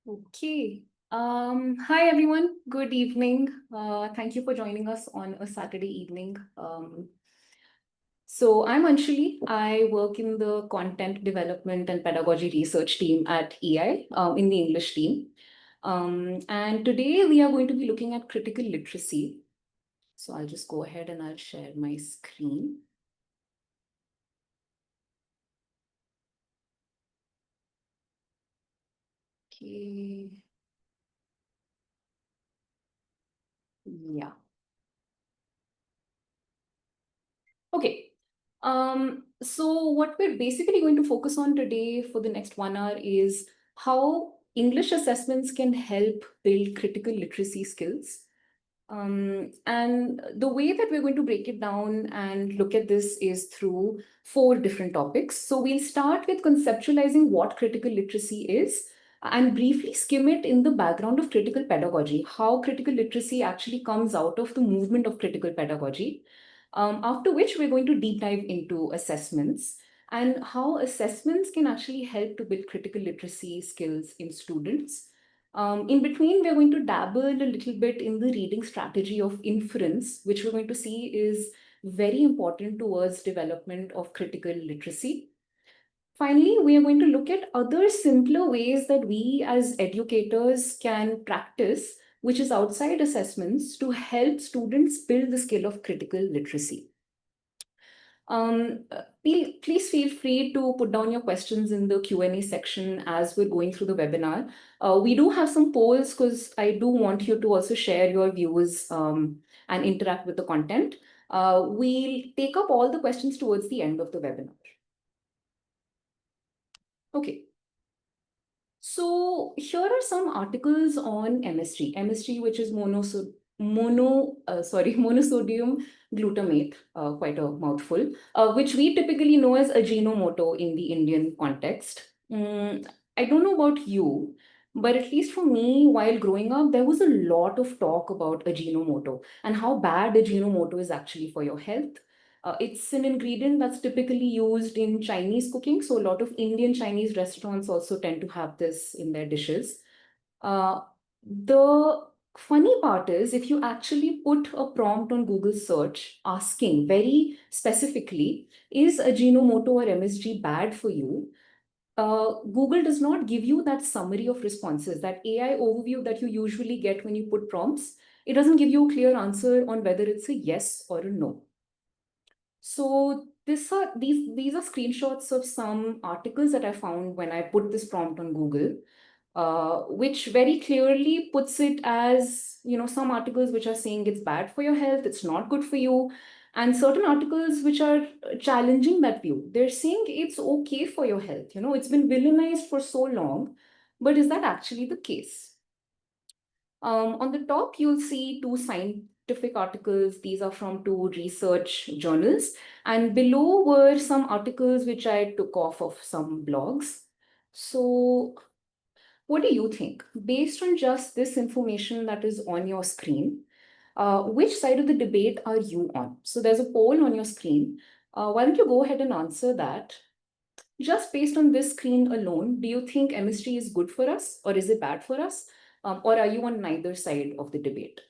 Okay. Hi everyone. Good evening. Thank you for joining us on a Saturday evening. So I'm Anshali. I work in the content development and pedagogy research team at EI, in the English team. And today we are going to be looking at critical literacy. So I'll just go ahead and I'll share my screen. Okay. Yeah. Okay. So what we're basically going to focus on today for the next 1 hour is how English assessments can help build critical literacy skills. And the way that we're going to break it down and look at this is through four different topics. So we'll start with conceptualizing what critical literacy is and briefly skim it in the background of critical pedagogy, how critical literacy actually comes out of the movement of critical pedagogy. After which we're going to deep dive into assessments and how assessments can actually help to build critical literacy skills in students. In between, we're going to dabble a little bit in the reading strategy of inference, which we're going to see is very important towards development of critical literacy. Finally, we are going to look at other simpler ways that we as educators can practice, which is outside assessments, to help students build the skill of critical literacy. Please feel free to put down your questions in the Q&A section as we're going through the webinar. We do have some polls because I do want you to also share your views and interact with the content. We'll take up all the questions towards the end of the webinar. Okay. So here are some articles on MSG, which is monosodium glutamate, quite a mouthful, which we typically know as Ajinomoto in the Indian context. I don't know about you, but at least for me, while growing up, there was a lot of talk about Ajinomoto and how bad Ajinomoto is actually for your health. It's an ingredient that's typically used in Chinese cooking. So a lot of Indian Chinese restaurants also tend to have this in their dishes. The funny part is if you actually put a prompt on Google search asking very specifically, is Ajinomoto or MSG bad for you? Google does not give you that summary of responses, that AI overview that you usually get when you put prompts. It doesn't give you a clear answer on whether it's a yes or a no. So these are screenshots of some articles that I found when I put this prompt on Google, which very clearly puts it as, some articles which are saying it's bad for your health, it's not good for you, and certain articles which are challenging that view. They're saying it's okay for your health. It's been villainized for so long, but is that actually the case? On the top, you'll see two scientific articles. These are from two research journals. And below were some articles which I took off of some blogs. So what do you think? Based on just this information that is on your screen, which side of the debate are you on? So there's a poll on your screen. Why don't you go ahead and answer that? Just based on this screen alone, do you think MSG is good for us or is it bad for us? Or are you on neither side of the debate?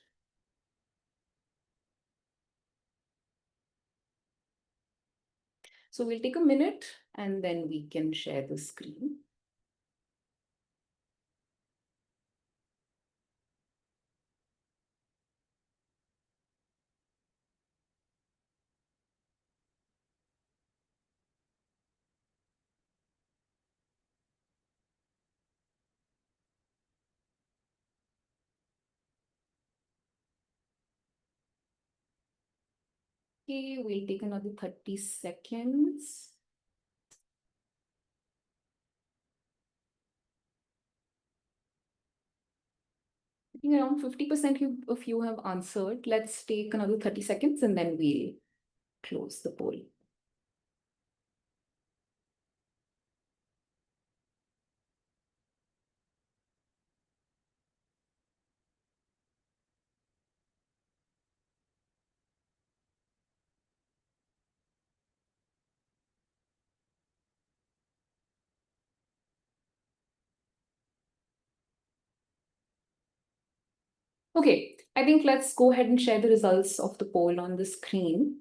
So we'll take a minute and then we can share the screen. Okay, we'll take another 30 seconds. I think around 50% of you have answered. Let's take another 30 seconds and then we'll close the poll. Okay, I think let's go ahead and share the results of the poll on the screen.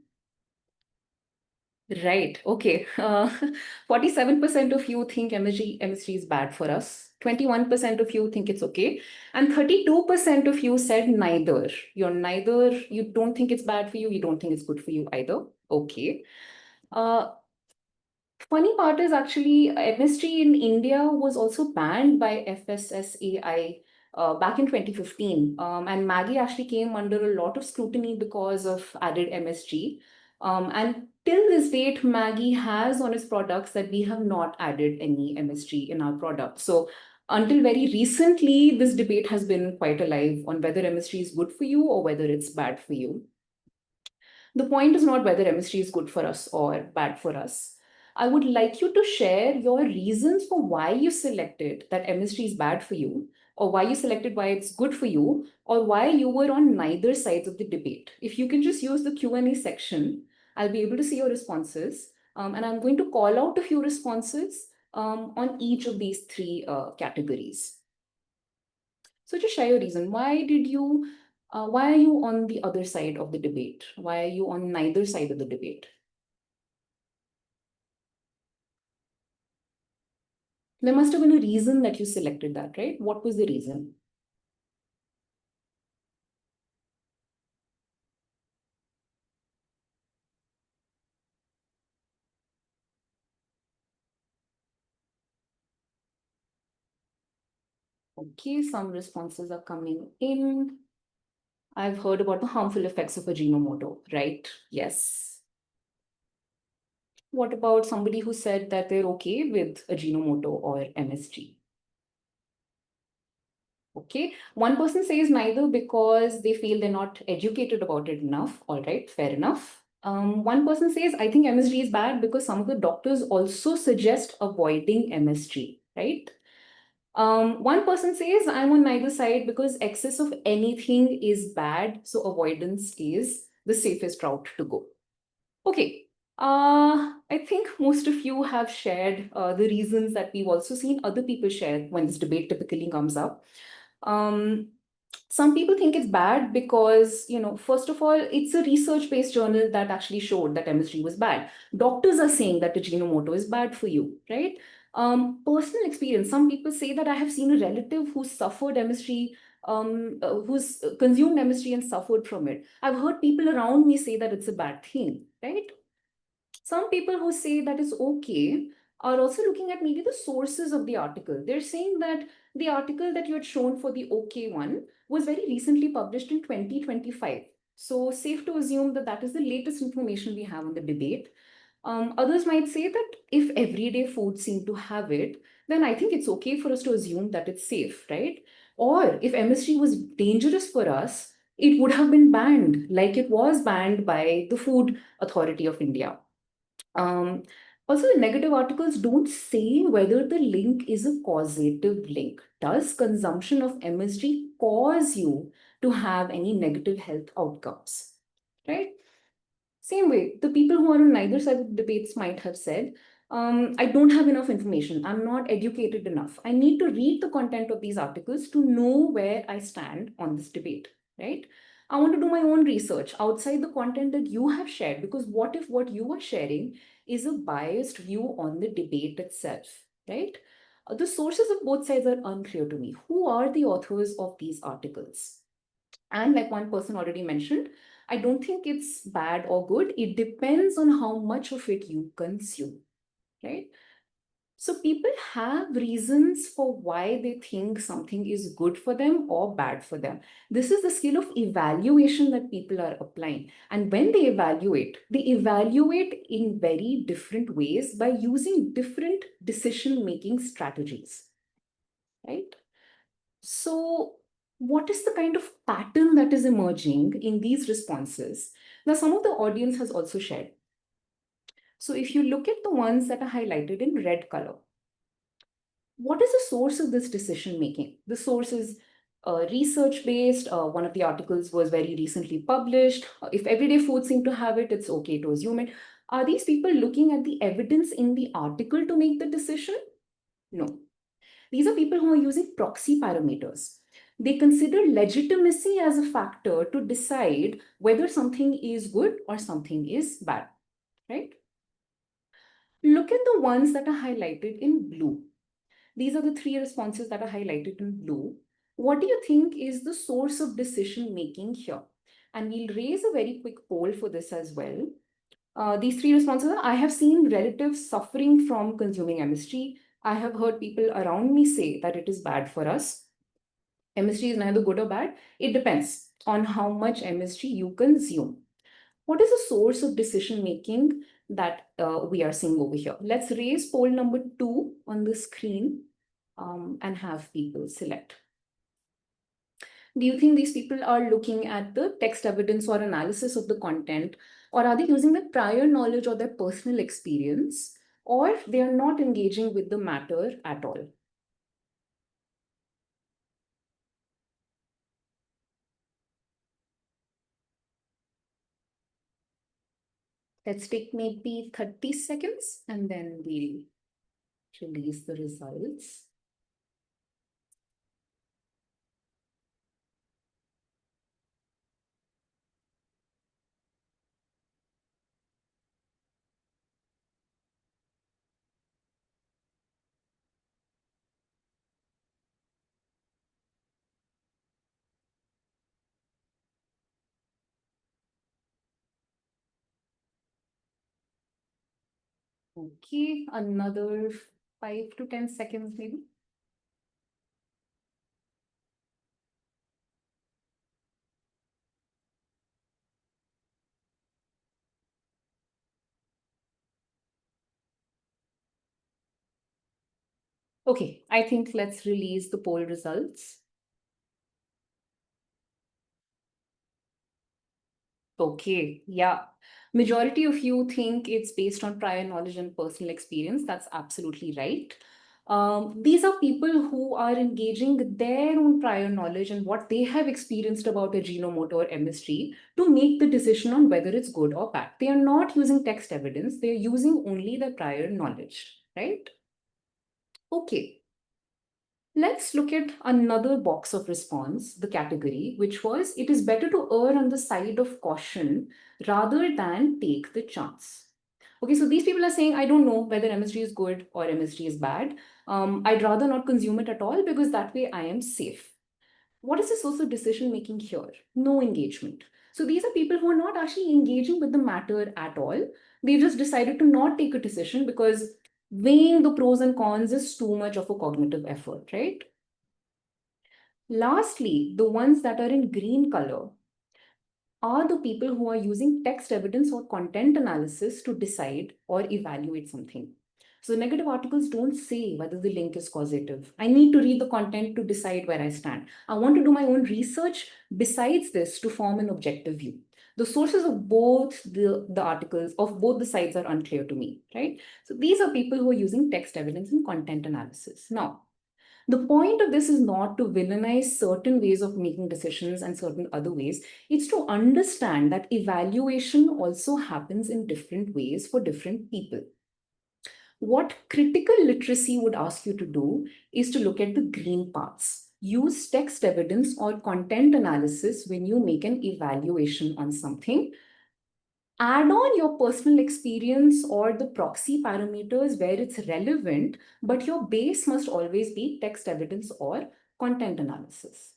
Right. Okay. 47% of you think MSG is bad for us. 21% of you think it's okay. And 32% of you said neither. You don't think it's bad for you, you don't think it's good for you either. Okay. Uh, Funny part is actually MSG in India was also banned by FSSAI back in 2015. And Maggie actually came under a lot of scrutiny because of added MSG. And till this date, Maggie has on its products that we have not added any MSG in our product. So until very recently, this debate has been quite alive on whether MSG is good for you or whether it's bad for you. The point is not whether MSG is good for us or bad for us. I would like you to share your reasons for why you selected that MSG is bad for you, or why you selected why it's good for you, or why you were on neither sides of the debate. If you can just use the Q&A section, I'll be able to see your responses. And I'm going to call out a few responses on each of these three categories. So just share your reason. Why are you on the other side of the debate? Why are you on neither side of the debate? There must have been a reason that you selected that, right? What was the reason? Okay, some responses are coming in. I've heard about the harmful effects of Ajinomoto, right? Yes. What about somebody who said that they're okay with Ajinomoto or MSG? Okay, one person says neither because they feel they're not educated about it enough. All right, fair enough. One person says, I think MSG is bad because some of the doctors also suggest avoiding MSG, right? One person says, I'm on neither side because excess of anything is bad, so avoidance is the safest route to go. Okay. I think most of you have shared the reasons that we've also seen other people share when this debate typically comes up. Um, some people think it's bad because, first of all, it's a research-based journal that actually showed that MSG was bad. Doctors are saying that Ajinomoto is bad for you, right? Personal experience, some people say that I have seen a relative who suffered MSG, who's consumed MSG and suffered from it. I've heard people around me say that it's a bad thing, right? Some people who say that is okay are also looking at maybe the sources of the article. They're saying that the article that you had shown for the okay one was very recently published in 2025. So safe to assume that that is the latest information we have on the debate. Others might say that if everyday foods seem to have it, then I think it's okay for us to assume that it's safe, right? Or if MSG was dangerous for us, it would have been banned, like it was banned by the Food Authority of India. Um, Also, the negative articles don't say whether the link is a causative link. Does consumption of MSG cause you to have any negative health outcomes? Right? Same way, the people who are on neither side of the debates might have said, I don't have enough information. I'm not educated enough. I need to read the content of these articles to know where I stand on this debate, right? I want to do my own research outside the content that you have shared, because what if what you are sharing is a biased view on the debate itself, right? The sources of both sides are unclear to me. Who are the authors of these articles? And like one person already mentioned, I don't think it's bad or good. It depends on how much of it you consume, right? So people have reasons for why they think something is good for them or bad for them. This is the skill of evaluation that people are applying. And when they evaluate in very different ways by using different decision-making strategies, right? So, what is the kind of pattern that is emerging in these responses? Now, some of the audience has also shared. So, if you look at the ones that are highlighted in red color, what is the source of this decision making? The source is research based. One of the articles was very recently published. If everyday foods seem to have it, it's okay to assume it. Are these people looking at the evidence in the article to make the decision? No. These are people who are using proxy parameters. They consider legitimacy as a factor to decide whether something is good or something is bad, right? Look at the ones that are highlighted in blue. These are the three responses that are highlighted in blue. What do you think is the source of decision making here? And we'll raise a very quick poll for this as well. These three responses are, I have seen relatives suffering from consuming MSG. I have heard people around me say that it is bad for us. MSG is neither good or bad. It depends on how much MSG you consume. What is the source of decision making that we are seeing over here? Let's raise poll number 2 on the screen and have people select. Do you think these people are looking at the text evidence or analysis of the content, or are they using their prior knowledge or their personal experience, or they are not engaging with the matter at all? Let's take maybe 30 seconds and then we'll release the results. Okay, another 5 to 10 seconds maybe. Okay, I think let's release the poll results. Okay, yeah. Majority of you think it's based on prior knowledge and personal experience. That's absolutely right. These are people who are engaging their own prior knowledge and what they have experienced about Ajinomoto or MSG to make the decision on whether it's good or bad. They are not using text evidence. They're using only their prior knowledge, right? Okay. Let's look at another box of response, the category, which was it is better to err on the side of caution rather than take the chance. Okay, so these people are saying, I don't know whether MSG is good or MSG is bad. I'd rather not consume it at all because that way I am safe. What is the source of decision making here? No engagement. So these are people who are not actually engaging with the matter at all. They've just decided to not take a decision because weighing the pros and cons is too much of a cognitive effort, right? Lastly, the ones that are in green color are the people who are using text evidence or content analysis to decide or evaluate something. So negative articles don't say whether the link is causative. I need to read the content to decide where I stand. I want to do my own research besides this to form an objective view. The sources of both the articles of both the sides are unclear to me, right? So these are people who are using text evidence and content analysis. Now, the point of this is not to villainize certain ways of making decisions and certain other ways. It's to understand that evaluation also happens in different ways for different people. What critical literacy would ask you to do is to look at the green parts. Use text evidence or content analysis when you make an evaluation on something. Add on your personal experience or the proxy parameters where it's relevant, but your base must always be text evidence or content analysis.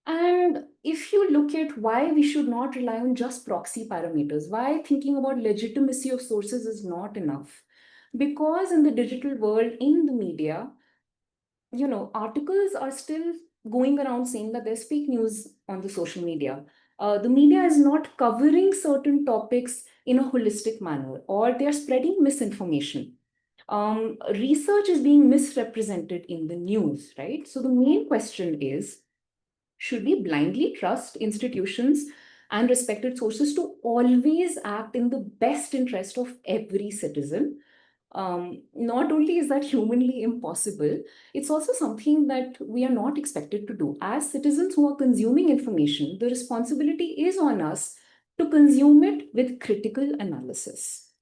And if you look at why we should not rely on just proxy parameters, why thinking about legitimacy of sources is not enough. Because in the digital world, in the media, articles are still going around saying that there's fake news on the social media. The media is not covering certain topics in a holistic manner, or they're spreading misinformation. Research is being misrepresented in the news, right? So the main question is, should we blindly trust institutions and respected sources to always act in the best interest of every citizen? Not only is that humanly impossible, it's also something that we are not expected to do. As citizens who are consuming information, the responsibility is on us to consume it with critical analysis.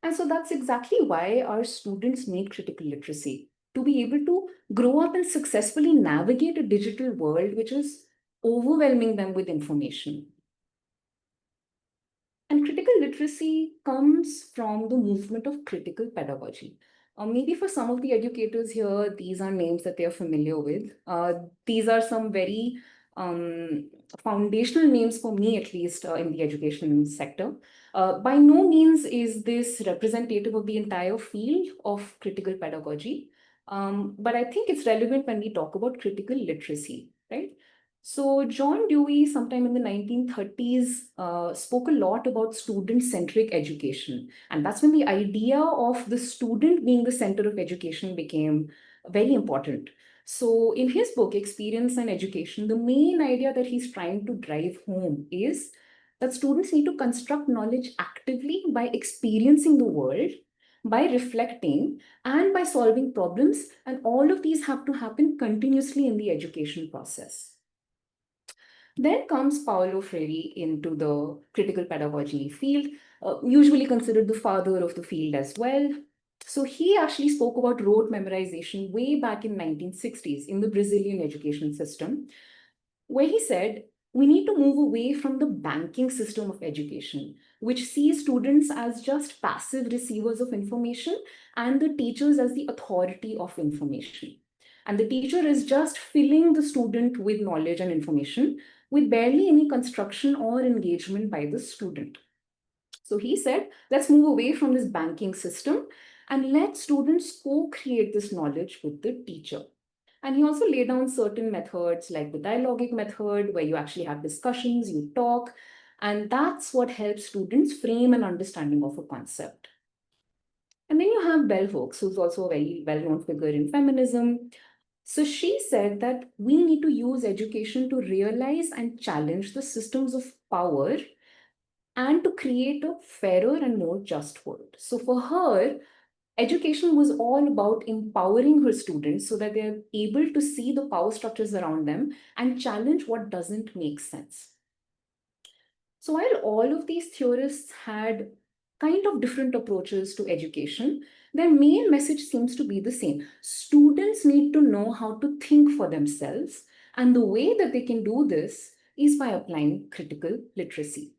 And so that's exactly why our students need critical literacy to be able to grow up and successfully navigate a digital world which is overwhelming them with information. And critical literacy comes from the movement of critical pedagogy. Maybe for some of the educators here, these are names that they are familiar with. These are some very foundational names for me, at least in the education sector. By no means is this representative of the entire field of critical pedagogy, but I think it's relevant when we talk about critical literacy, right? So John Dewey, sometime in the 1930s, spoke a lot about student-centric education. And that's when the idea of the student being the center of education became very important. So in his book, Experience and Education, the main idea that he's trying to drive home is that students need to construct knowledge actively by experiencing the world, by reflecting, and by solving problems. And all of these have to happen continuously in the education process. Then comes Paulo Freire into the critical pedagogy field, usually considered the father of the field as well. So he actually spoke about rote memorization way back in 1960s in the Brazilian education system, where he said, we need to move away from the banking system of education, which sees students as just passive receivers of information and the teachers as the authority of information. And the teacher is just filling the student with knowledge and information with barely any construction or engagement by the student. So he said, let's move away from this banking system and let students co-create this knowledge with the teacher. And he also laid down certain methods like the dialogic method, where you actually have discussions, you talk, and that's what helps students frame an understanding of a concept. And then you have Bell Hooks, who's also a very well-known figure in feminism. So she said that we need to use education to realize and challenge the systems of power and to create a fairer and more just world. So for her, education was all about empowering her students so that they're able to see the power structures around them and challenge what doesn't make sense. So while all of these theorists had kind of different approaches to education, their main message seems to be the same. Students need to know how to think for themselves, and the way that they can do this is by applying critical literacy.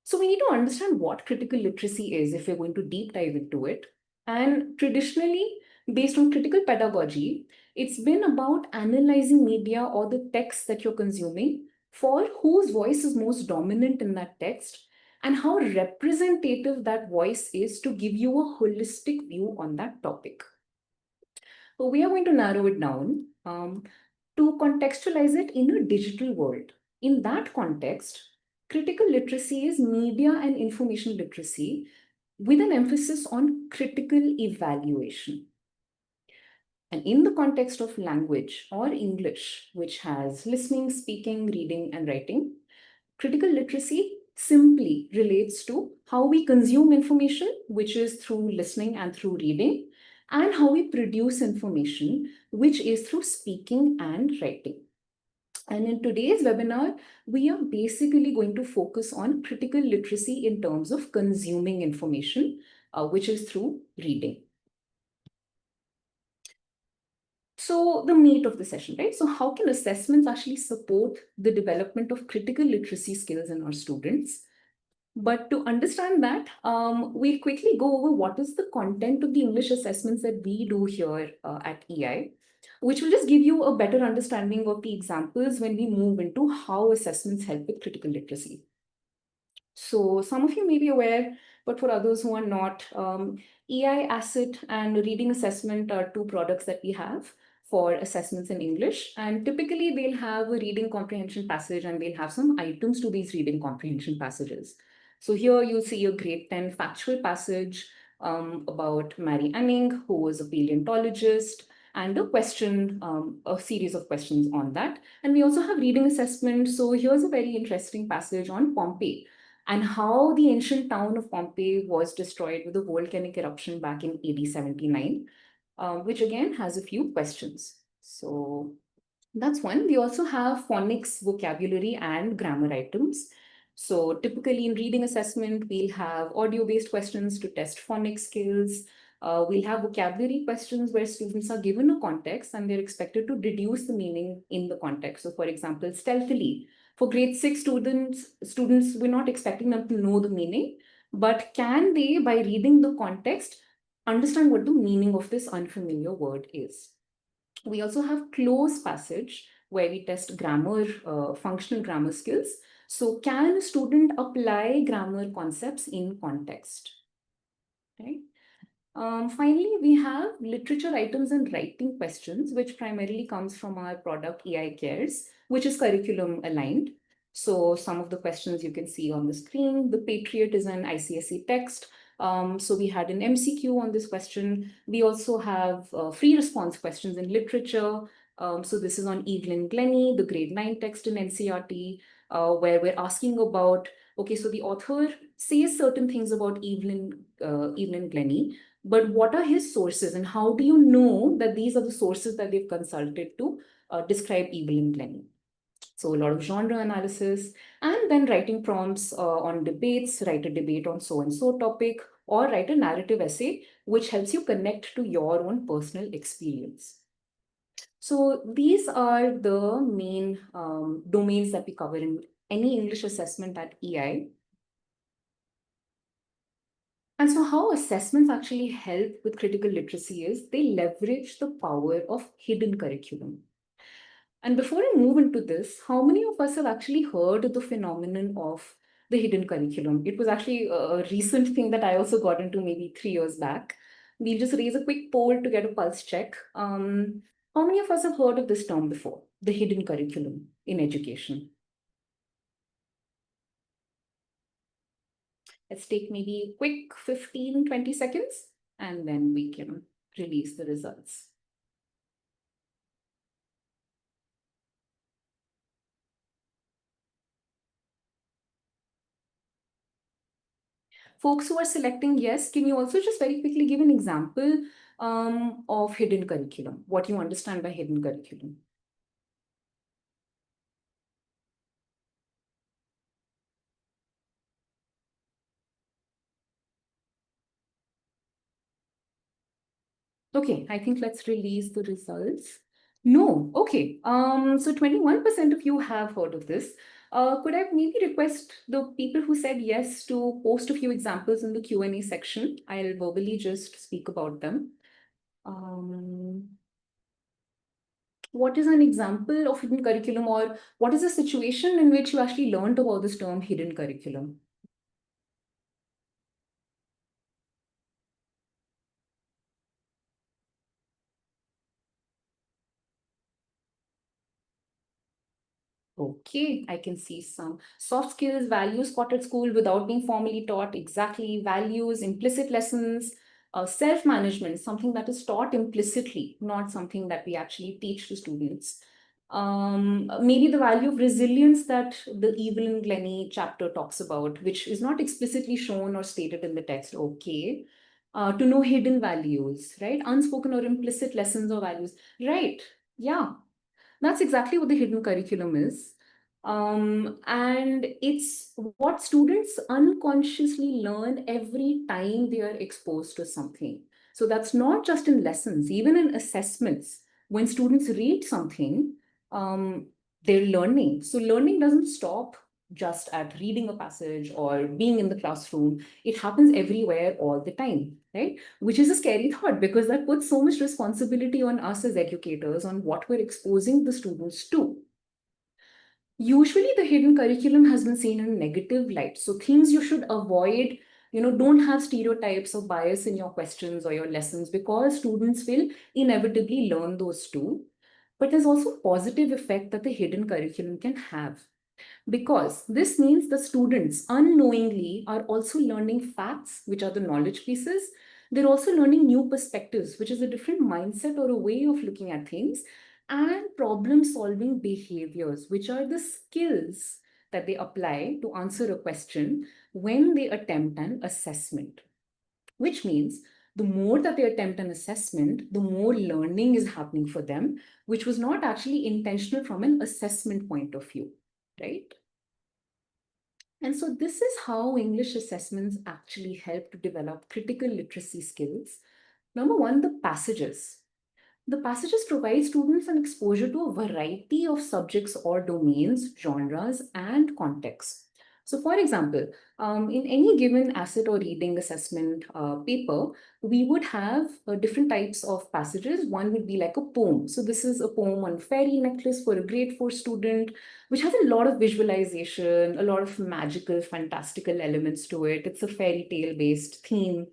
So we need to understand what critical literacy is if we're going to deep dive into it. And traditionally, based on critical pedagogy, it's been about analyzing media or the text that you're consuming for whose voice is most dominant in that text and how representative that voice is to give you a holistic view on that topic. So we are going to narrow it down to contextualize it in a digital world. In that context, critical literacy is media and information literacy with an emphasis on critical evaluation. And in the context of language or English, which has listening, speaking, reading, and writing, critical literacy simply relates to how we consume information, which is through listening and through reading, and how we produce information, which is through speaking and writing. And in today's webinar, we are basically going to focus on critical literacy in terms of consuming information, which is through reading. So the meat of the session, right? So how can assessments actually support the development of critical literacy skills in our students? But to understand that, we'll quickly go over what is the content of the English assessments that we do here at EI, which will just give you a better understanding of the examples when we move into how assessments help with critical literacy. So some of you may be aware, but for others who are not, EI Asset and Reading Assessment are two products that we have for assessments in English. And typically they'll have a reading comprehension passage and they'll have some items to these reading comprehension passages. So here you'll see a grade 10 factual passage about Mary Anning, who was a paleontologist, and a series of questions on that. And we also have reading assessment. So here's a very interesting passage on Pompeii and how the ancient town of Pompeii was destroyed with a volcanic eruption back in AD 79, which again has a few questions. So that's one. We also have phonics, vocabulary, and grammar items. So typically in reading assessment, we'll have audio-based questions to test phonics skills. We'll have vocabulary questions where students are given a context and they're expected to deduce the meaning in the context. So for example, stealthily, for grade 6 students, we're not expecting them to know the meaning, but can they, by reading the context, understand what the meaning of this unfamiliar word is? We also have close passage where we test grammar, functional grammar skills. So can a student apply grammar concepts in context? Right? Finally, we have literature items and writing questions, which primarily comes from our product EI Cares, which is curriculum aligned. So some of the questions you can see on the screen. The Patriot is an ICSE text. So we had an MCQ on this question. We also have free response questions in literature. So this is on Evelyn Glennie, the grade 9 text in NCERT, where we're asking about, okay, so the author says certain things about Evelyn Glennie, but what are his sources and how do you know that these are the sources that they've consulted to describe Evelyn Glennie? So a lot of genre analysis and then writing prompts on debates, write a debate on so-and-so topic or write a narrative essay, which helps you connect to your own personal experience. So these are the main domains that we cover in any English assessment at EI. And so how assessments actually help with critical literacy is they leverage the power of hidden curriculum. And before I move into this, how many of us have actually heard of the phenomenon of the hidden curriculum? It was actually a recent thing that I also got into maybe 3 years back. We'll just raise a quick poll to get a pulse check. How many of us have heard of this term before, the hidden curriculum in education? Let's take maybe a quick 15, 20 seconds, and then we can release the results. Folks who are selecting yes, can you also just very quickly give an example of hidden curriculum, what you understand by hidden curriculum? Okay, I think let's release the results. No, okay. So 21% of you have heard of this. Could I maybe request the people who said yes to post a few examples in the Q&A section? I'll verbally just speak about them. What is an example of hidden curriculum, or what is a situation in which you actually learned about this term hidden curriculum? Okay, I can see some soft skills, values taught at school without being formally taught. Exactly, values, implicit lessons, self-management, something that is taught implicitly, not something that we actually teach to students. Maybe the value of resilience that the Evelyn Glennie chapter talks about, which is not explicitly shown or stated in the text. Okay. To know hidden values, right? Unspoken or implicit lessons or values. Right. Yeah, that's exactly what the hidden curriculum is. And it's what students unconsciously learn every time they are exposed to something. So that's not just in lessons, even in assessments. When students read something, they're learning. So learning doesn't stop just at reading a passage or being in the classroom. It happens everywhere all the time, right? Which is a scary thought because that puts so much responsibility on us as educators on what we're exposing the students to. Usually the hidden curriculum has been seen in a negative light. So things you should avoid, don't have stereotypes or bias in your questions or your lessons because students will inevitably learn those too. But there's also a positive effect that the hidden curriculum can have because this means the students unknowingly are also learning facts, which are the knowledge pieces. They're also learning new perspectives, which is a different mindset or a way of looking at things, and problem solving behaviors, which are the skills that they apply to answer a question when they attempt an assessment, which means the more that they attempt an assessment, the more learning is happening for them, which was not actually intentional from an assessment point of view, right? And so this is how English assessments actually help to develop critical literacy skills. Number one, the passages. The passages provide students an exposure to a variety of subjects or domains, genres, and contexts. So, for example, in any given asset or reading assessment paper, we would have different types of passages. One would be like a poem. So, this is a poem on fairy necklace for a grade 4 student, which has a lot of visualization, a lot of magical, fantastical elements to it. It's a fairy tale based theme.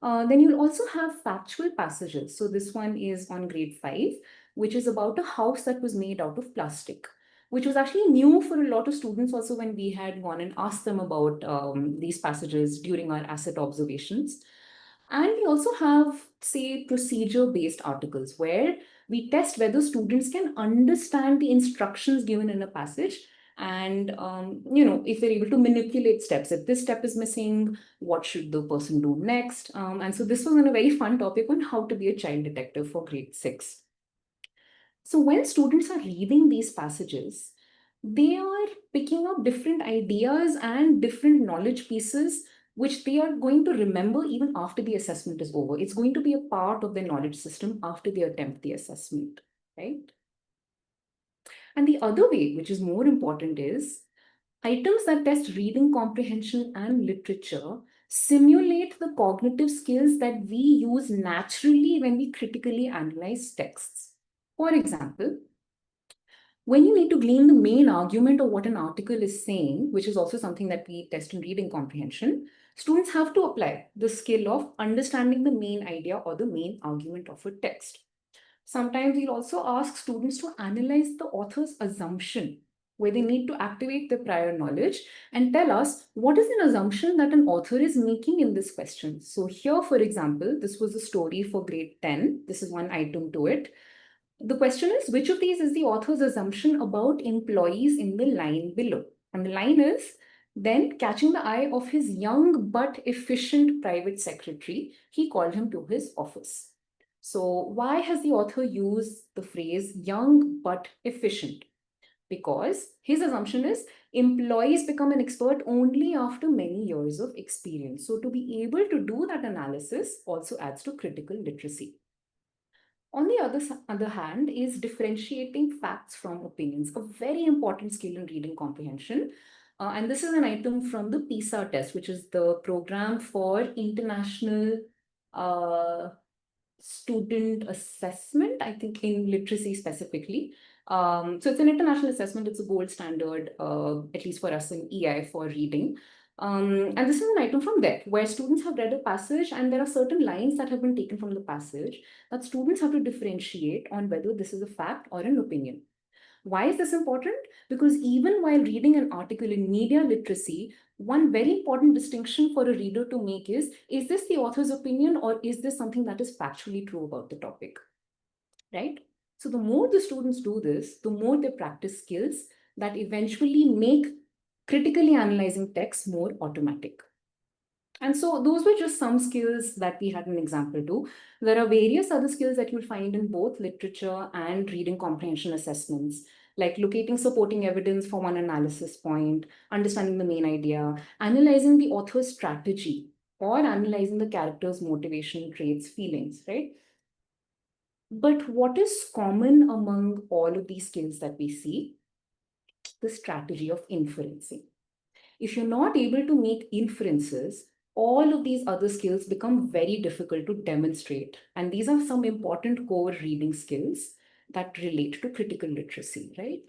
Then you'll also have factual passages. So this one is on grade 5, which is about a house that was made out of plastic, which was actually new for a lot of students also when we had gone and asked them about these passages during our asset observations. And we also have, say, procedure-based articles where we test whether students can understand the instructions given in a passage and if they're able to manipulate steps. If this step is missing, what should the person do next? And so this was a very fun topic on how to be a child detective for grade 6. So when students are reading these passages, they are picking up different ideas and different knowledge pieces which they are going to remember even after the assessment is over. It's going to be a part of their knowledge system after they attempt the assessment, right? And the other way, which is more important, is items that test reading comprehension and literature simulate the cognitive skills that we use naturally when we critically analyze texts. For example, when you need to glean the main argument of what an article is saying, which is also something that we test in reading comprehension, students have to apply the skill of understanding the main idea or the main argument of a text. Sometimes we'll also ask students to analyze the author's assumption, where they need to activate their prior knowledge and tell us what is an assumption that an author is making in this question. So here, for example, this was a story for grade 10. This is one item to it. The question is, which of these is the author's assumption about employees in the line below? And the line is, then catching the eye of his young but efficient private secretary, he called him to his office. So why has the author used the phrase young but efficient? Because his assumption is employees become an expert only after many years of experience. So to be able to do that analysis also adds to critical literacy. On the other hand is differentiating facts from opinions, a very important skill in reading comprehension. And this is an item from the PISA test, which is the program for international uh, student assessment, I think in literacy specifically. So it's an international assessment. It's a gold standard, at least for us in EI for reading. And this is an item from there where students have read a passage and there are certain lines that have been taken from the passage that students have to differentiate on whether this is a fact or an opinion. Why is this important? Because even while reading an article in media literacy, one very important distinction for a reader to make is this the author's opinion or is this something that is factually true about the topic, right? So the more the students do this, the more they practice skills that eventually make critically analyzing text more automatic. And so those were just some skills that we had an example to. There are various other skills that you'll find in both literature and reading comprehension assessments, like locating supporting evidence for one analysis point, understanding the main idea, analyzing the author's strategy, or analyzing the character's motivation, traits, feelings, right? But what is common among all of these skills that we see? The strategy of inferencing. If you're not able to make inferences, all of these other skills become very difficult to demonstrate. And these are some important core reading skills that relate to critical literacy, right?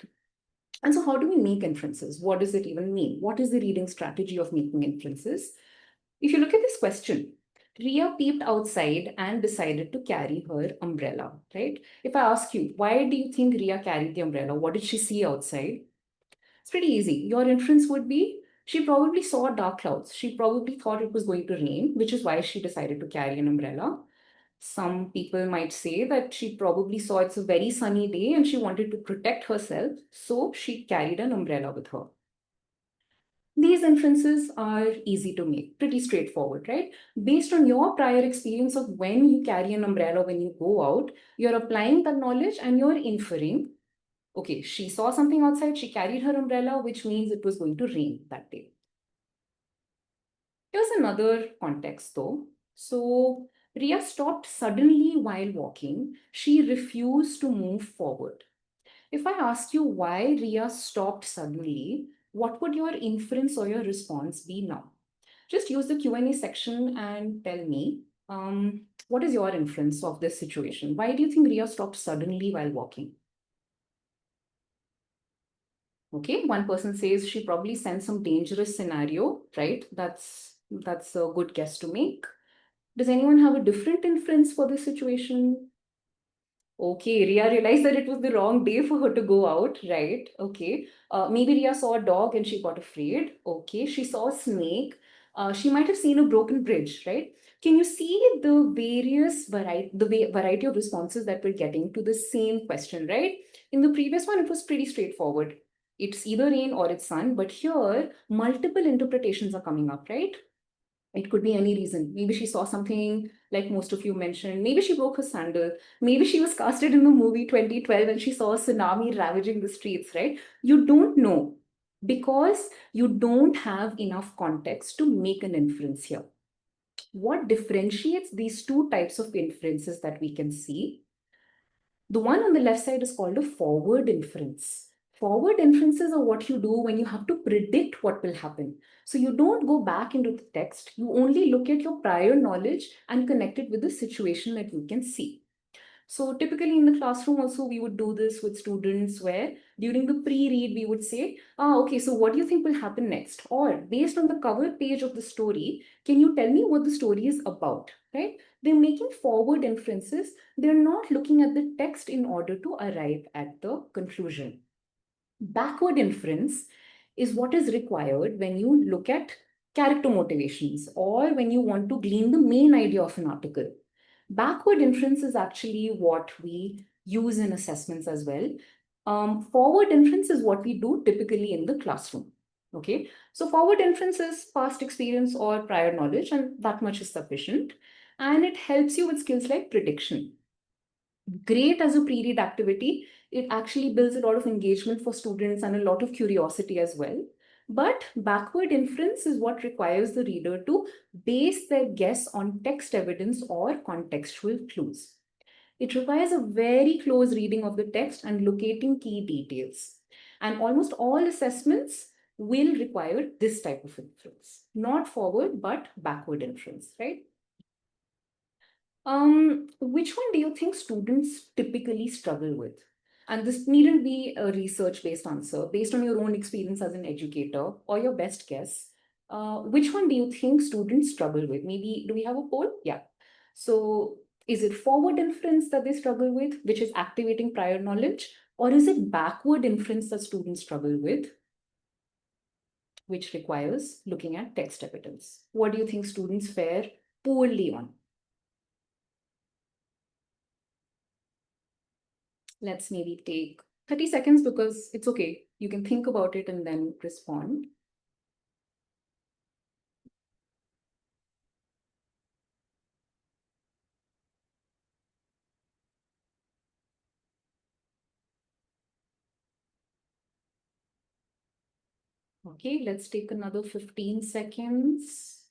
And so how do we make inferences? What does it even mean? What is the reading strategy of making inferences? If you look at this question, Ria peeped outside and decided to carry her umbrella, right? If I ask you, why do you think Ria carried the umbrella? What did she see outside? It's pretty easy. Your inference would be she probably saw dark clouds. She probably thought it was going to rain, which is why she decided to carry an umbrella. Some people might say that she probably saw it's a very sunny day and she wanted to protect herself, so she carried an umbrella with her. These inferences are easy to make, pretty straightforward, right? Based on your prior experience of when you carry an umbrella when you go out, you're applying that knowledge and you're inferring, okay, she saw something outside, she carried her umbrella, which means it was going to rain that day. Here's another context though. So Ria stopped suddenly while walking. She refused to move forward. If I ask you why Ria stopped suddenly, what would your inference or your response be now? Just use the Q&A section and tell me, what is your inference of this situation? Why do you think Ria stopped suddenly while walking? Okay, one person says she probably sensed some dangerous scenario, right? That's a good guess to make. Does anyone have a different inference for this situation? Okay, Ria realized that it was the wrong day for her to go out, right? Okay. Maybe Ria saw a dog and she got afraid. Okay. She saw a snake. She might have seen a broken bridge, right? Can you see the variety of responses that we're getting to the same question, right? In the previous one, it was pretty straightforward. It's either rain or it's sun, but here multiple interpretations are coming up, right? It could be any reason. Maybe she saw something like most of you mentioned. Maybe she broke her sandal. Maybe she was casted in the movie 2012 and she saw a tsunami ravaging the streets, right? You don't know because you don't have enough context to make an inference here. What differentiates these two types of inferences that we can see? The one on the left side is called a forward inference. Forward inferences are what you do when you have to predict what will happen. So you don't go back into the text, you only look at your prior knowledge and connect it with the situation that you can see. So typically in the classroom also, we would do this with students where during the pre-read, we would say, okay, so what do you think will happen next? Or based on the cover page of the story, can you tell me what the story is about, right? They're making forward inferences. They're not looking at the text in order to arrive at the conclusion. Backward inference is what is required when you look at character motivations or when you want to glean the main idea of an article. Backward inference is actually what we use in assessments as well. Forward inference is what we do typically in the classroom. Okay, so forward inference is past experience or prior knowledge, and that much is sufficient. And it helps you with skills like prediction. Great as a pre-read activity. It actually builds a lot of engagement for students and a lot of curiosity as well. But backward inference is what requires the reader to base their guess on text evidence or contextual clues. It requires a very close reading of the text and locating key details. And almost all assessments will require this type of inference, not forward, but backward inference, right? Which one do you think students typically struggle with? And this needn't be a research-based answer, based on your own experience as an educator or your best guess. Which one do you think students struggle with? Maybe, do we have a poll? Yeah. So is it forward inference that they struggle with, which is activating prior knowledge? Or is it backward inference that students struggle with, which requires looking at text evidence? What do you think students fare poorly on? Let's maybe take 30 seconds because it's okay. You can think about it and then respond. Okay, let's take another 15 seconds.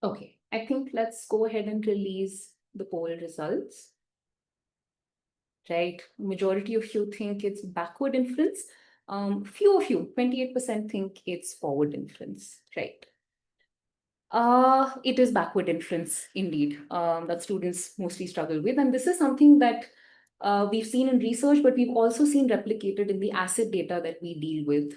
Okay, I think let's go ahead and release the poll results. Right, majority of you think it's backward inference. Few of you, 28% think it's forward inference, right? It is backward inference indeed, that students mostly struggle with. And this is something that we've seen in research, but we've also seen replicated in the asset data that we deal with.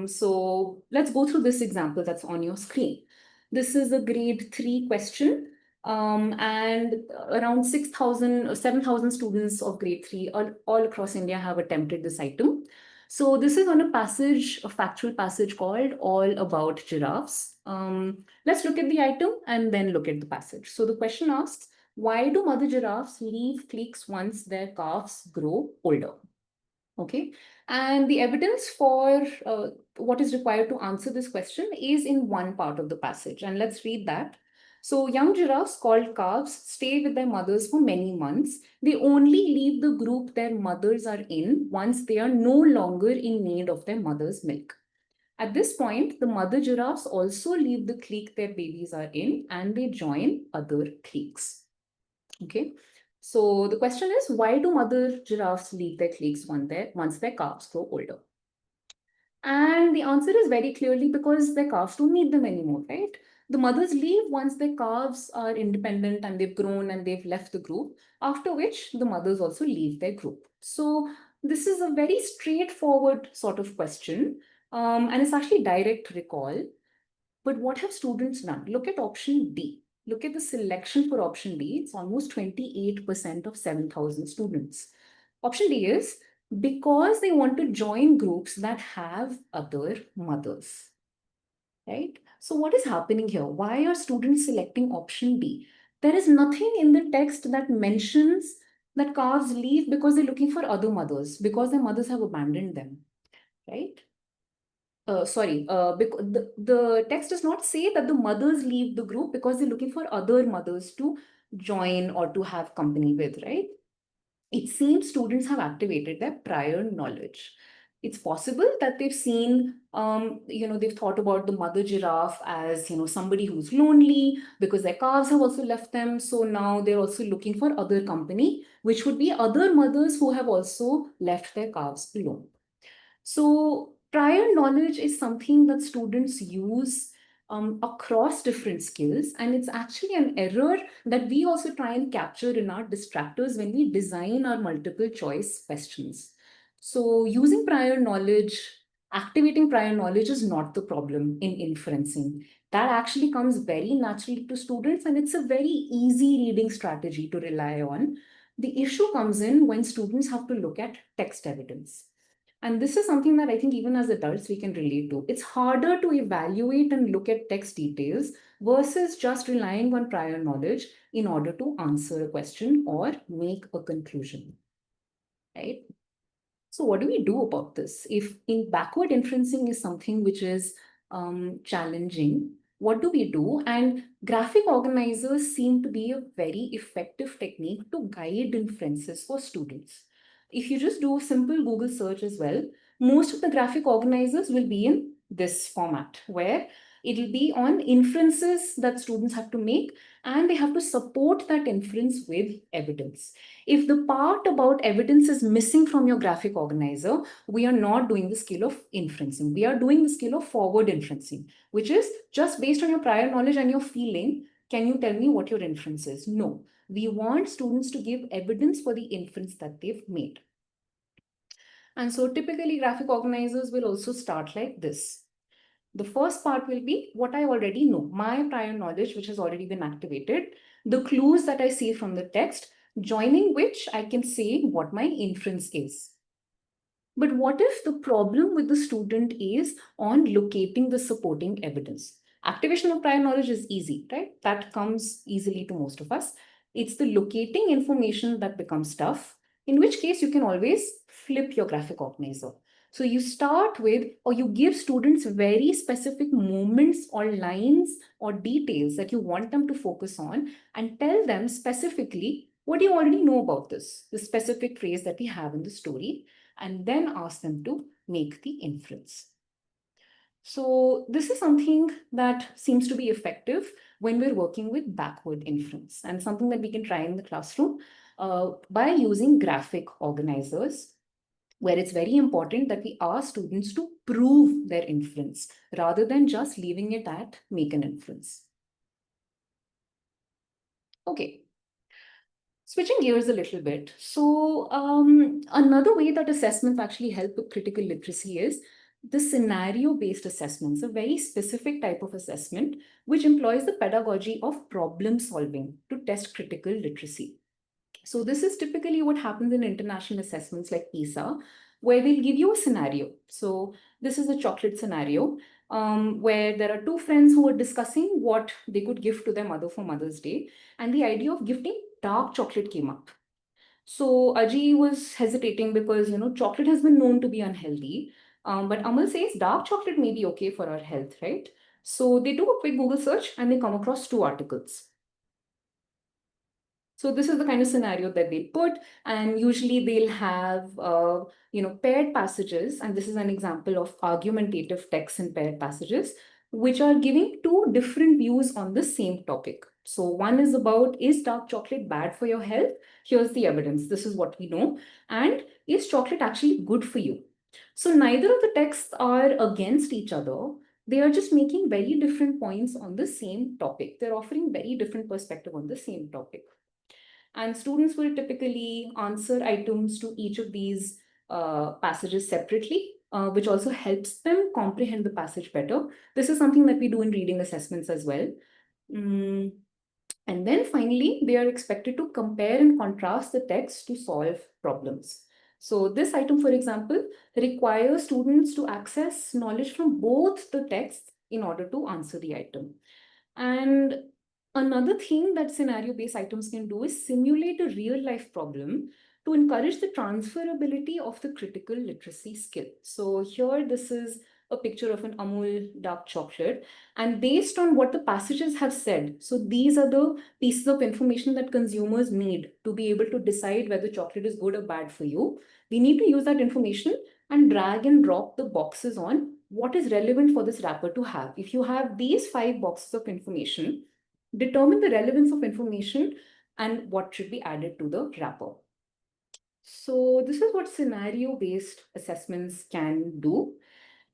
So let's go through this example that's on your screen. This is a grade 3 question. And around 6,000 or 7,000 students of grade 3 all across India have attempted this item. So this is on a passage, a factual passage called All About Giraffes. Let's look at the item and then look at the passage. So the question asks, why do mother giraffes leave cliques once their calves grow older? Okay, and the evidence for what is required to answer this question is in one part of the passage. And let's read that. So young giraffes called calves stay with their mothers for many months. They only leave the group their mothers are in once they are no longer in need of their mother's milk. At this point, the mother giraffes also leave the clique their babies are in and they join other cliques. Okay. So the question is, why do mother giraffes leave their cliques once their calves grow older? And the answer is very clearly because their calves don't need them anymore, right? The mothers leave once their calves are independent and they've grown and they've left the group, after which the mothers also leave their group. So this is a very straightforward sort of question, and it's actually direct recall. But what have students done? Look at option D. Look at the selection for option D. It's almost 28% of 7,000 students. Option D is because they want to join groups that have other mothers, right? So what is happening here? Why are students selecting option D? There is nothing in the text that mentions that calves leave because they're looking for other mothers, because their mothers have abandoned them, right? The text does not say that the mothers leave the group because they're looking for other mothers to join or to have company with, right? It seems students have activated their prior knowledge. It's possible that they've seen, they've thought about the mother giraffe as, somebody who's lonely because their calves have also left them. So now they're also looking for other company, which would be other mothers who have also left their calves alone. So prior knowledge is something that students use across different skills. And it's actually an error that we also try and capture in our distractors when we design our multiple choice questions. So using prior knowledge, activating prior knowledge is not the problem in inferencing. That actually comes very naturally to students, and it's a very easy reading strategy to rely on. The issue comes in when students have to look at text evidence. And this is something that I think even as adults we can relate to. It's harder to evaluate and look at text details versus just relying on prior knowledge in order to answer a question or make a conclusion, right? So what do we do about this? If in backward inferencing is something which is challenging, what do we do? And graphic organizers seem to be a very effective technique to guide inferences for students. If you just do a simple Google search as well, most of the graphic organizers will be in this format where it'll be on inferences that students have to make, and they have to support that inference with evidence. If the part about evidence is missing from your graphic organizer, we are not doing the skill of inferencing. We are doing the skill of forward inferencing, which is just based on your prior knowledge and your feeling. Can you tell me what your inference is? No. We want students to give evidence for the inference that they've made. And so typically graphic organizers will also start like this. The first part will be what I already know, my prior knowledge, which has already been activated, the clues that I see from the text, joining which I can say what my inference is. But what if the problem with the student is on locating the supporting evidence? Activation of prior knowledge is easy, right? That comes easily to most of us. It's the locating information that becomes tough, in which case you can always flip your graphic organizer. So you start with, or you give students very specific moments or lines or details that you want them to focus on and tell them specifically, what do you already know about this? The specific phrase that we have in the story, and then ask them to make the inference. So this is something that seems to be effective when we're working with backward inference, and something that we can try in the classroom by using graphic organizers, where it's very important that we ask students to prove their inference rather than just leaving it at make an inference. Okay. Switching gears a little bit. So another way that assessments actually help with critical literacy is the scenario-based assessments, a very specific type of assessment which employs the pedagogy of problem solving to test critical literacy. So this is typically what happens in international assessments like PISA, where they'll give you a scenario. So this is a chocolate scenario where there are two friends who are discussing what they could gift to their mother for Mother's Day. And the idea of gifting dark chocolate came up. So Aji was hesitating because, chocolate has been known to be unhealthy. But Amal says dark chocolate may be okay for our health, right? So they do a quick Google search and they come across 2 articles. So this is the kind of scenario that they put, and usually they'll have paired passages, and this is an example of argumentative text in paired passages, which are giving 2 different views on the same topic. So one is about, is dark chocolate bad for your health? Here's the evidence. This is what we know. And is chocolate actually good for you? So neither of the texts are against each other. They are just making very different points on the same topic. They're offering very different perspective on the same topic. And students will typically answer items to each of these passages separately, which also helps them comprehend the passage better. This is something that we do in reading assessments as well. Mm. And then finally, they are expected to compare and contrast the text to solve problems. So this item, for example, requires students to access knowledge from both the texts in order to answer the item. And another thing that scenario-based items can do is simulate a real-life problem to encourage the transferability of the critical literacy skill. So here, this is a picture of an Amul dark chocolate. And based on what the passages have said, so these are the pieces of information that consumers need to be able to decide whether chocolate is good or bad for you. We need to use that information and drag and drop the boxes on what is relevant for this wrapper to have. If you have these 5 boxes of information, determine the relevance of information and what should be added to the wrapper. So this is what scenario-based assessments can do.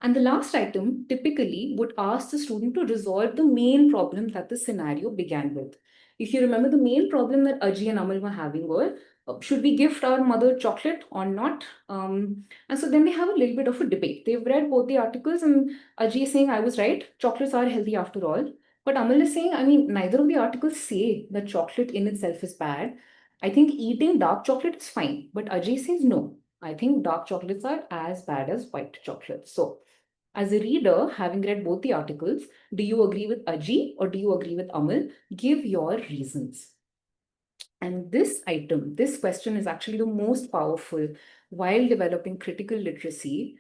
And the last item typically would ask the student to resolve the main problem that the scenario began with. If you remember, the main problem that Aji and Amal were having were, should we gift our mother chocolate or not? And so then they have a little bit of a debate. They've read both the articles, and Aji is saying, I was right, chocolates are healthy after all. But Amal is saying, I mean, neither of the articles say that chocolate in itself is bad. I think eating dark chocolate is fine. But Ajay says, no, I think dark chocolates are as bad as white chocolate. So as a reader, having read both the articles, do you agree with Ajay or do you agree with Amal? Give your reasons. And this item, this question is actually the most powerful while developing critical literacy.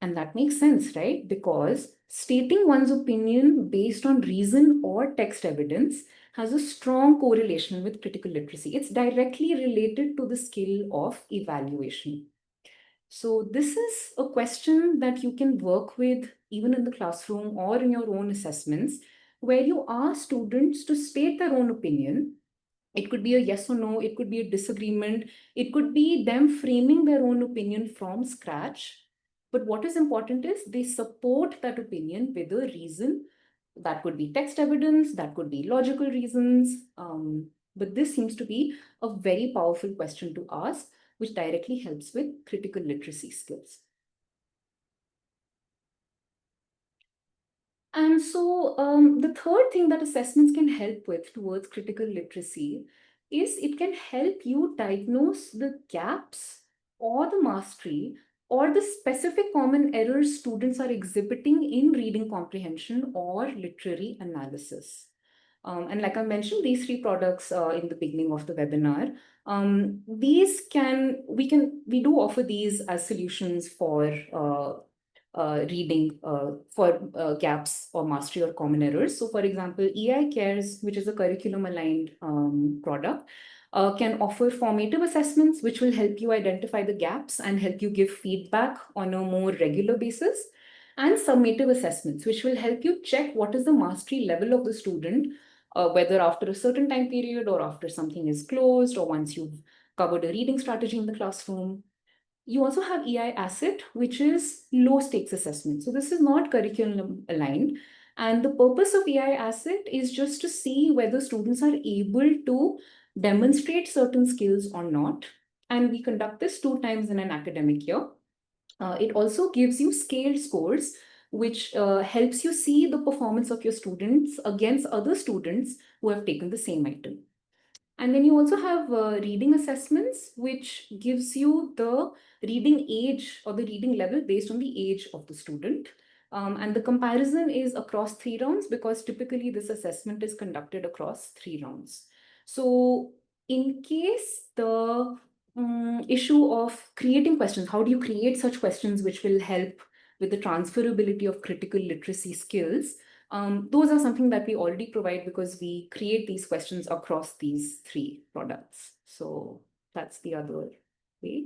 And that makes sense, right? Because stating one's opinion based on reason or text evidence has a strong correlation with critical literacy. It's directly related to the skill of evaluation. So this is a question that you can work with even in the classroom or in your own assessments, where you ask students to state their own opinion. It could be a yes or no, it could be a disagreement, it could be them framing their own opinion from scratch. But what is important is they support that opinion with a reason. That could be text evidence, that could be logical reasons. But this seems to be a very powerful question to ask, which directly helps with critical literacy skills. And so the third thing that assessments can help with towards critical literacy is it can help you diagnose the gaps or the mastery or the specific common errors students are exhibiting in reading comprehension or literary analysis. And like I mentioned, these 3 products in the beginning of the webinar, we do offer these as solutions for reading for gaps or mastery or common errors. So for example, EI Cares, which is a curriculum aligned product, can offer formative assessments, which will help you identify the gaps and help you give feedback on a more regular basis, and summative assessments, which will help you check what is the mastery level of the student, whether after a certain time period or after something is closed or once you've covered a reading strategy in the classroom. You also have EI Asset, which is low stakes assessment. So this is not curriculum aligned. And the purpose of EI Asset is just to see whether students are able to demonstrate certain skills or not. And we conduct this 2 times in an academic year. It also gives you scaled scores, which helps you see the performance of your students against other students who have taken the same item. And then you also have reading assessments, which gives you the reading age or the reading level based on the age of the student. And the comparison is across 3 rounds because typically this assessment is conducted across 3 rounds. So in case the issue of creating questions, how do you create such questions which will help with the transferability of critical literacy skills? Those are something that we already provide because we create these questions across these three products. So that's the other way.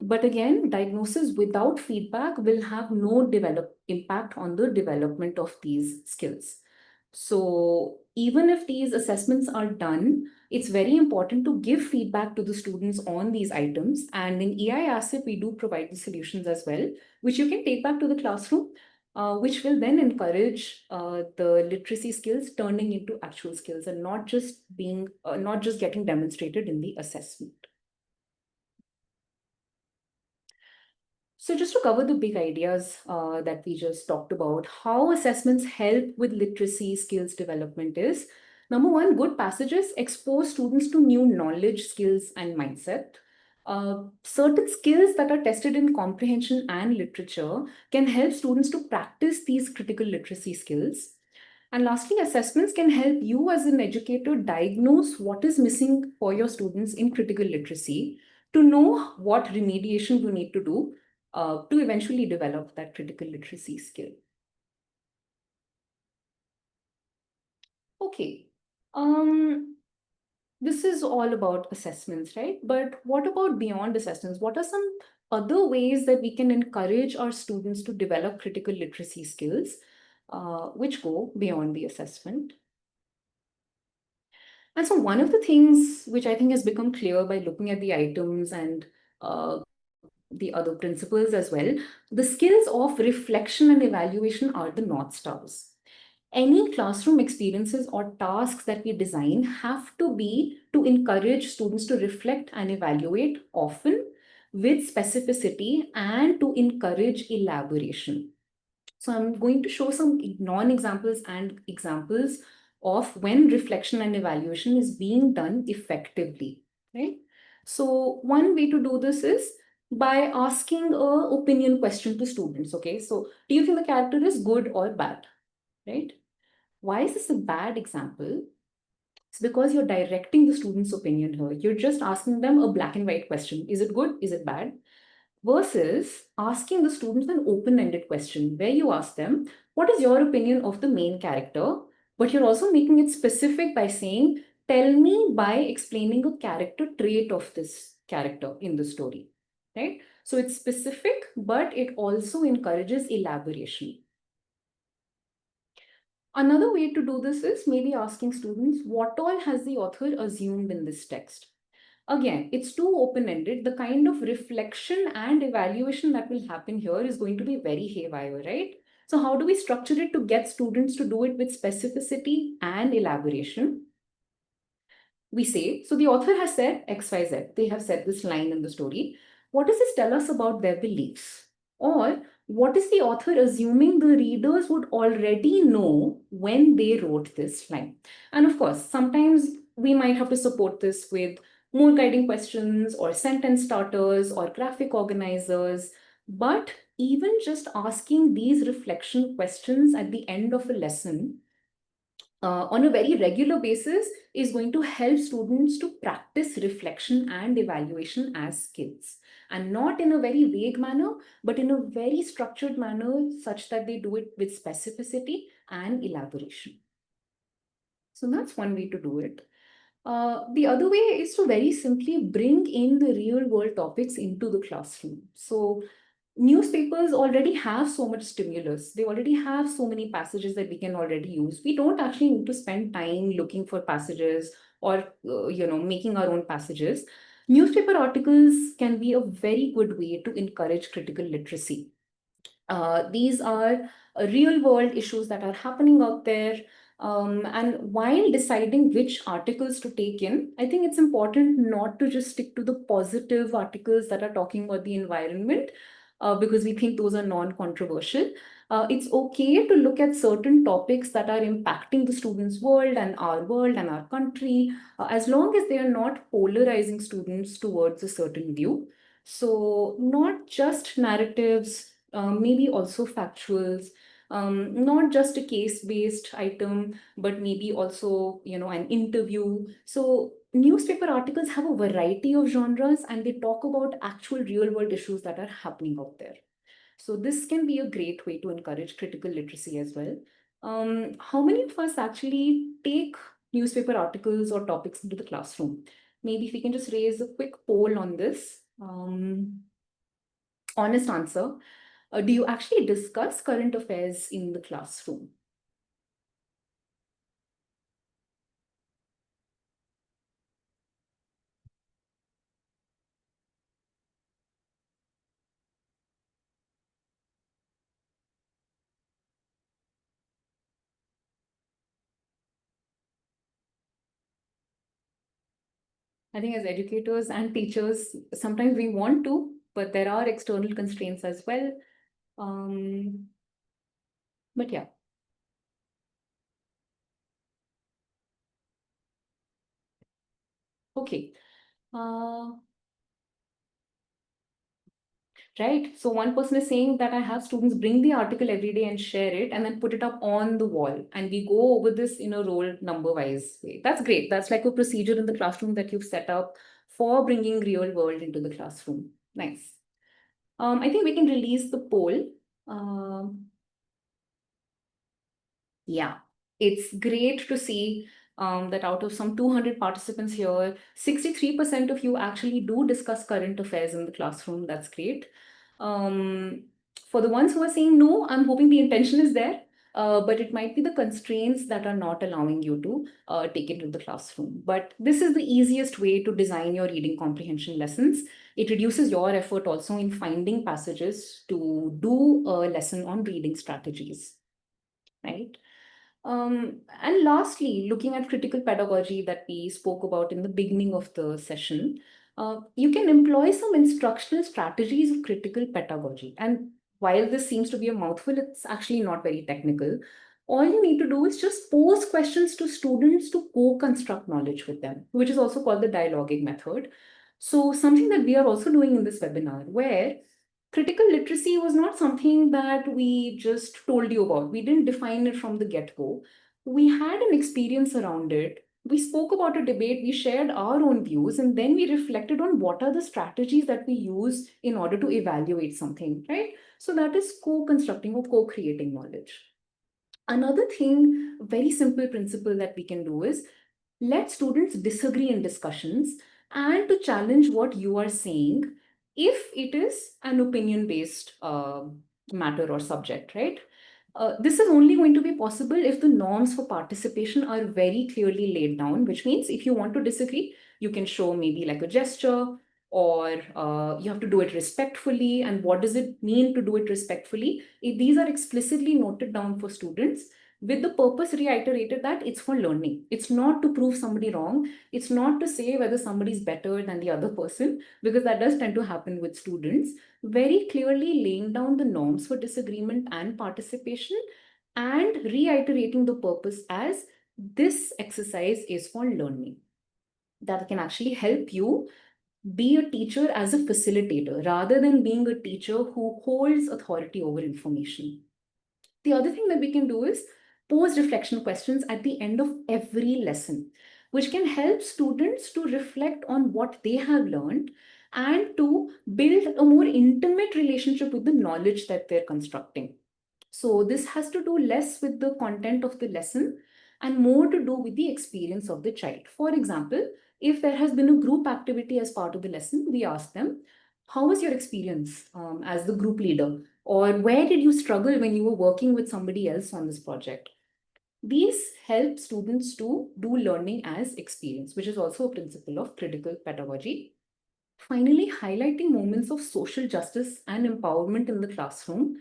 But again, diagnosis without feedback will have no impact on the development of these skills. So even if these assessments are done, it's very important to give feedback to the students on these items. And in EI ASIP, we do provide the solutions as well, which you can take back to the classroom, which will then encourage the literacy skills turning into actual skills and not just getting demonstrated in the assessment. So just to cover the big ideas that we just talked about, how assessments help with literacy skills development is, number one, good passages expose students to new knowledge, skills, and mindset. Certain skills that are tested in comprehension and literature can help students to practice these critical literacy skills. And lastly, assessments can help you as an educator diagnose what is missing for your students in critical literacy to know what remediation you need to do to eventually develop that critical literacy skill. Okay. This is all about assessments, right? But what about beyond assessments? What are some other ways that we can encourage our students to develop critical literacy skills, which go beyond the assessment? And so one of the things which I think has become clear by looking at the items and uh, the other principles as well, the skills of reflection and evaluation are the North Stars. Any classroom experiences or tasks that we design have to be to encourage students to reflect and evaluate often with specificity and to encourage elaboration. So I'm going to show some non-examples and examples of when reflection and evaluation is being done effectively, right? So one way to do this is by asking a opinion question to students, okay? So do you think the character is good or bad, right? Why is this a bad example? It's because you're directing the student's opinion here. You're just asking them a black and white question. Is it good? Is it bad? Versus asking the students an open-ended question where you ask them, what is your opinion of the main character? But you're also making it specific by saying, tell me by explaining a character trait of this character in the story, right? So it's specific, but it also encourages elaboration. Another way to do this is maybe asking students, what all has the author assumed in this text? Again, it's too open-ended. The kind of reflection and evaluation that will happen here is going to be very haywire, right? So how do we structure it to get students to do it with specificity and elaboration? We say, so the author has said XYZ. They have said this line in the story. What does this tell us about their beliefs? Or what is the author assuming the readers would already know when they wrote this line? And of course, sometimes we might have to support this with more guiding questions or sentence starters or graphic organizers. But even just asking these reflection questions at the end of a lesson on a very regular basis is going to help students to practice reflection and evaluation as skills, and not in a very vague manner, but in a very structured manner such that they do it with specificity and elaboration. So that's one way to do it. The other way is to very simply bring in the real world topics into the classroom. So newspapers already have so much stimulus. They already have so many passages that we can already use. We don't actually need to spend time looking for passages or making our own passages. Newspaper articles can be a very good way to encourage critical literacy. These are real world issues that are happening out there. And while deciding which articles to take in, I think it's important not to just stick to the positive articles that are talking about the environment, because we think those are non-controversial. It's okay to look at certain topics that are impacting the students' world and our country, as long as they are not polarizing students towards a certain view. So not just narratives, maybe also factuals, not just a case-based item, but maybe also, an interview. So newspaper articles have a variety of genres and they talk about actual real-world issues that are happening out there. So this can be a great way to encourage critical literacy as well. How many of us actually take newspaper articles or topics into the classroom? Maybe if we can just raise a quick poll on this. Honest answer. Do you actually discuss current affairs in the classroom? I think as educators and teachers, sometimes we want to, but there are external constraints as well. Um, but yeah, okay. Uh, right. So one person is saying that I have students bring the article every day and share it and then put it up on the wall. And we go over this in a roll number wise way. That's great. That's like a procedure in the classroom that you've set up for bringing real world into the classroom. Nice. I think we can release the poll. Um, Yeah, it's great to see that out of some 200 participants here, 63% of you actually do discuss current affairs in the classroom. That's great. Um, for the ones who are saying no, I'm hoping the intention is there, but it might be the constraints that are not allowing you to take it to the classroom. But this is the easiest way to design your reading comprehension lessons. It reduces your effort also in finding passages to do a lesson on reading strategies, right? And lastly, looking at critical pedagogy that we spoke about in the beginning of the session, you can employ some instructional strategies of critical pedagogy. And while this seems to be a mouthful, it's actually not very technical. All you need to do is just pose questions to students to co-construct knowledge with them, which is also called the dialoguing method. So something that we are also doing in this webinar, where critical literacy was not something that we just told you about. We didn't define it from the get-go. We had an experience around it. We spoke about a debate, we shared our own views, and then we reflected on what are the strategies that we use in order to evaluate something, right? So that is co-constructing or co-creating knowledge. Another thing, very simple principle that we can do is let students disagree in discussions and to challenge what you are saying if it is an opinion based matter or subject, right? This is only going to be possible if the norms for participation are very clearly laid down, which means if you want to disagree, you can show maybe like a gesture, or you have to do it respectfully. And what does it mean to do it respectfully? If these are explicitly noted down for students, with the purpose reiterated that it's for learning. It's not to prove somebody wrong. It's not to say whether somebody's better than the other person, because that does tend to happen with students. Very clearly laying down the norms for disagreement and participation and reiterating the purpose as this exercise is for learning. That can actually help you be a teacher as a facilitator rather than being a teacher who holds authority over information. The other thing that we can do is pose reflection questions at the end of every lesson, which can help students to reflect on what they have learned and to build a more intimate relationship with the knowledge that they're constructing. So this has to do less with the content of the lesson and more to do with the experience of the child. For example, if there has been a group activity as part of the lesson, we ask them, how was your experience as the group leader? Or where did you struggle when you were working with somebody else on this project? These help students to do learning as experience, which is also a principle of critical pedagogy. Finally, highlighting moments of social justice and empowerment in the classroom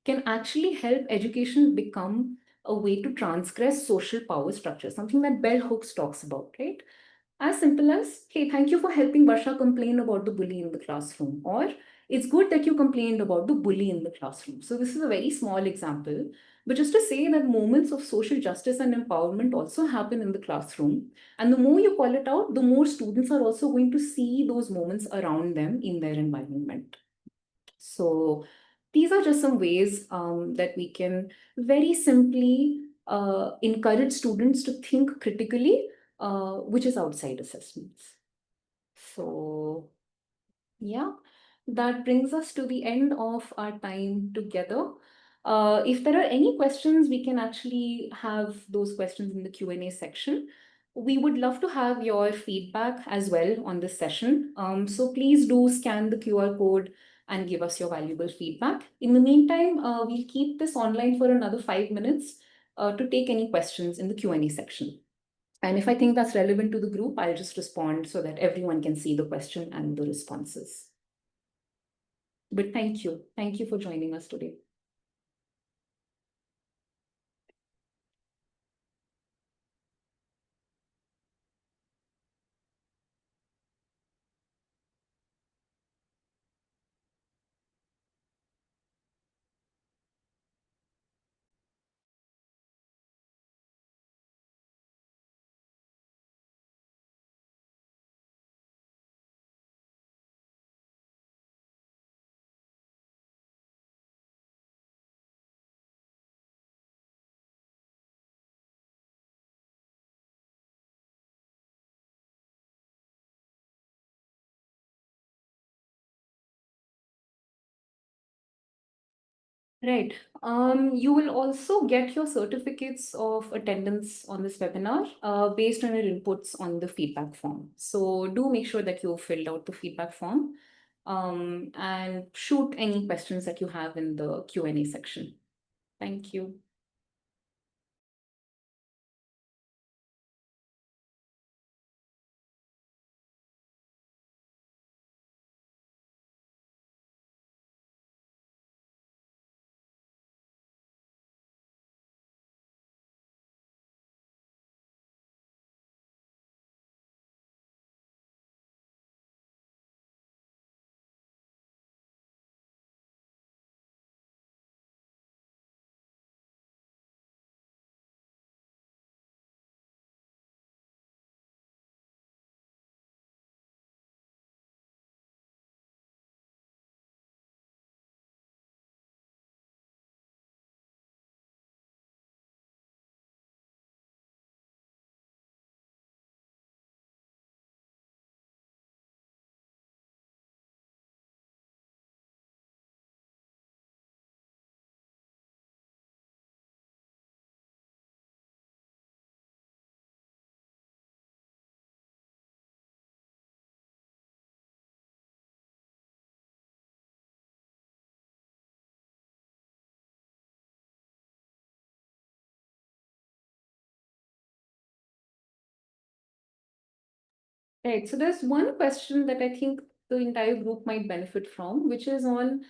can actually help education become a way to transgress social power structures, something that Bell Hooks talks about, right? As simple as, hey, thank you for helping Varsha complain about the bully in the classroom, or it's good that you complained about the bully in the classroom. So this is a very small example, but just to say that moments of social justice and empowerment also happen in the classroom. And the more you call it out, the more students are also going to see those moments around them in their environment. So these are just some ways that we can very simply encourage students to think critically, which is outside assessments. So yeah, that brings us to the end of our time together. If there are any questions, we can actually have those questions in the Q&A section. We would love to have your feedback as well on this session. So please do scan the QR code and give us your valuable feedback. In the meantime, we'll keep this online for another 5 minutes to take any questions in the Q&A section. And if I think that's relevant to the group, I'll just respond so that everyone can see the question and the responses. But thank you. Thank you for joining us today. Right. You will also get your certificates of attendance on this webinar based on your inputs on the feedback form. So do make sure that you filled out the feedback form and shoot any questions that you have in the Q&A section. Thank you. Right. So there's one question that I think the entire group might benefit from, which is on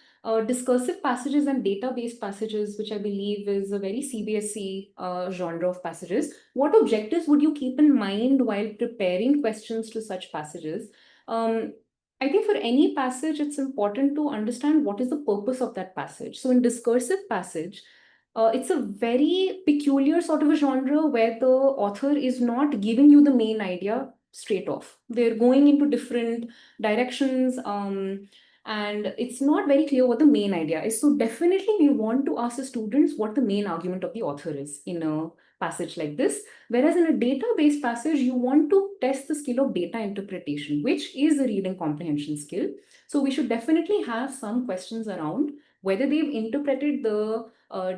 discursive passages and data-based passages, which I believe is a very CBSE genre of passages. What objectives would you keep in mind while preparing questions to such passages? I think for any passage, it's important to understand what is the purpose of that passage. So in discursive passage, it's a very peculiar sort of a genre where the author is not giving you the main idea straight off. They're going into different directions, and it's not very clear what the main idea is. So definitely we want to ask the students what the main argument of the author is in a passage like this. Whereas in a data-based passage, you want to test the skill of data interpretation, which is a reading comprehension skill. So we should definitely have some questions around whether they've interpreted the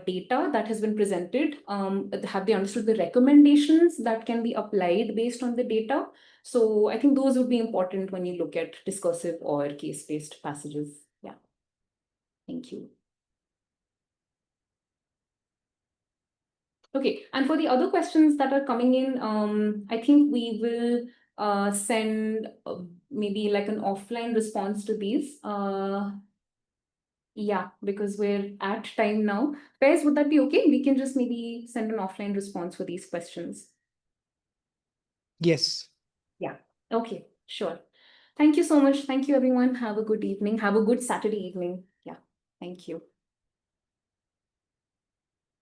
data that has been presented, have they understood the recommendations that can be applied based on the data? So I think those would be important when you look at discursive or case-based passages. Yeah. Thank you. Okay, and for the other questions that are coming in, I think we will send maybe like an offline response to these. Yeah, because we're at time now. Faiz, would that be okay? We can just maybe send an offline response for these questions. Yes. Yeah, okay, sure. Thank you so much. Thank you, everyone. Have a good evening. Have a good Saturday evening. Yeah, thank you.